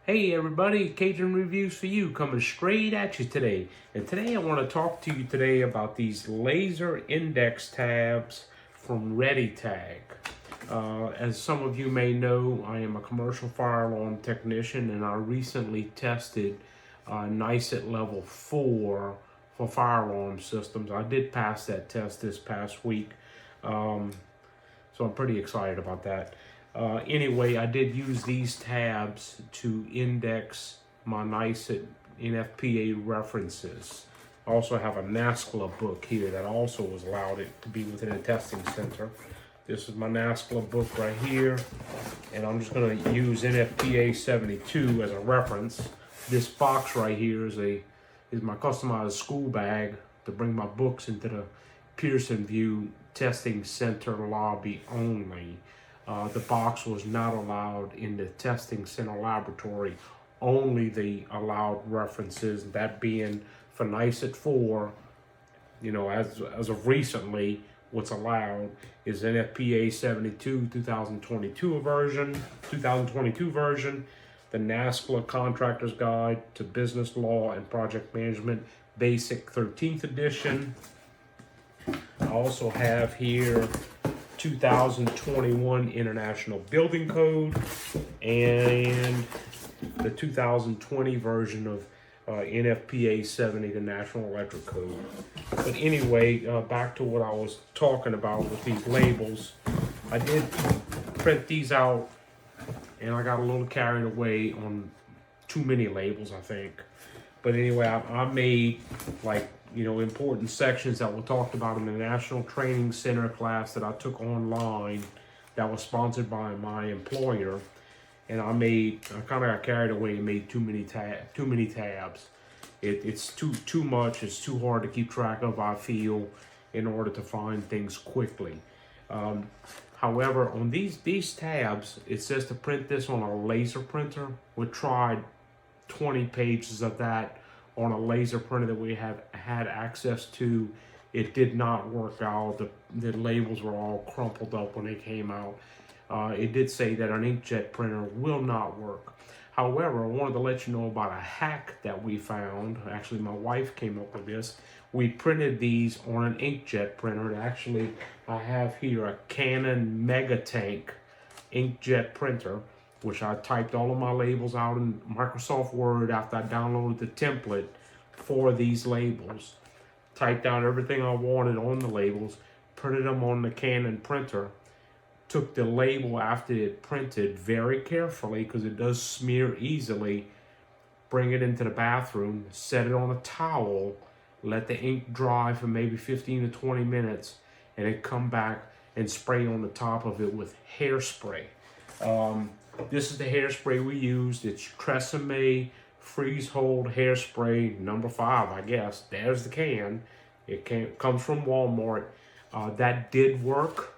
Hey everybody, Cajun Reviews for you coming straight at you today. And today I want to talk to you today about these laser index tabs from Redi Tag. As some of you may know, I am a commercial fire alarm technician and I recently tested NICET level 4 for fire alarm systems. I did pass that test this past week, so I'm pretty excited about that. Anyway, I did use these tabs to index my NICET NFPA references. I also have a NASCLA book here that also was allowed it to be within a testing center. This is my NASCLA book right here, and I'm just going to use NFPA 72 as a reference. This box right here is my customized school bag to bring my books into the Pearson View Testing Center lobby only. The box was not allowed in the testing center laboratory, only the allowed references, that being for NICET 4, as of recently, what's allowed is NFPA 72 2022 version, the NASCLA Contractor's Guide to Business Law and Project Management Basic 13th edition. I also have here 2021 International Building Code and the 2020 version of NFPA 70, the National Electric Code. But anyway, back to what I was talking about with these labels. I did print these out and I got a little carried away on too many labels, I think. But anyway, I made important sections that were talked about in the National Training Center class that I took online that was sponsored by my employer. And I kind of got carried away and made too many tabs. It's too much. It's too hard to keep track of, I feel, in order to find things quickly. However, on these tabs, it says to print this on a laser printer. We tried 20 pages of that on a laser printer that we have had access to. It did not work out. The labels were all crumpled up when they came out. It did say that an inkjet printer will not work. However, I wanted to let you know about a hack that we found. Actually, my wife came up with this. We printed these on an inkjet printer. Actually, I have here a Canon Megatank inkjet printer, which I typed all of my labels out in Microsoft Word after I downloaded the template for these labels. Typed out everything I wanted on the labels, printed them on the Canon printer, took the label after it printed very carefully because it does smear easily, bring it into the bathroom, set it on a towel, let the ink dry for maybe 15 to 20 minutes, and then come back and spray on the top of it with hairspray. This is the hairspray we used. It's Tresemme Freeze Hold Hairspray number 5, I guess. There's the can. It comes from Walmart. That did work.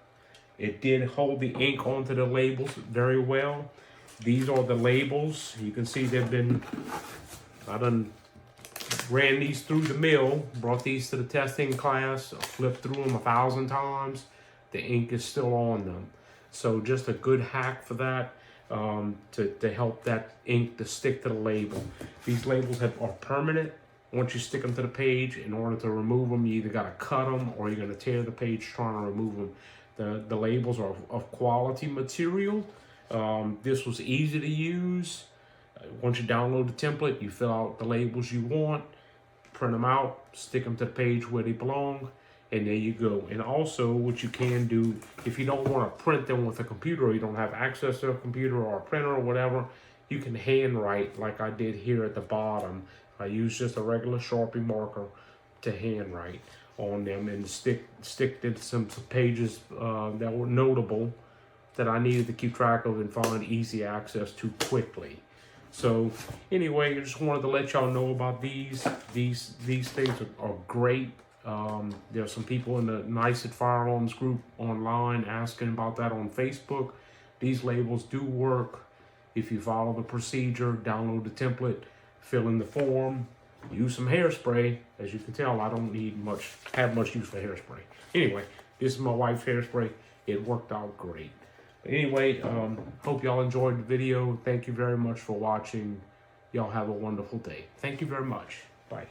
It did hold the ink onto the labels very well. These are the labels. You can see I done ran these through the mill, brought these to the testing class, flipped through them 1,000 times. The ink is still on them. So just a good hack for that. To help that ink to stick to the label. These labels are permanent. Once you stick them to the page, in order to remove them, you either got to cut them or you're going to tear the page trying to remove them. The labels are of quality material. This was easy to use. Once you download the template, you fill out the labels you want, print them out, stick them to the page where they belong, and there you go. And also, what you can do, if you don't want to print them with a computer, or you don't have access to a computer or a printer or whatever, you can handwrite like I did here at the bottom. I used just a regular Sharpie marker to handwrite on them and stick some pages that were notable that I needed to keep track of and find easy access to quickly. So anyway, I just wanted to let y'all know about these. These things are great. There are some people in the NICET Fire Alarms group online asking about that on Facebook. These labels do work. If you follow the procedure, download the template, fill in the form, use some hairspray. As you can tell, I don't have much use for hairspray. Anyway, this is my wife's hairspray. It worked out great. But anyway, hope y'all enjoyed the video. Thank you very much for watching. Y'all have a wonderful day. Thank you very much. Bye.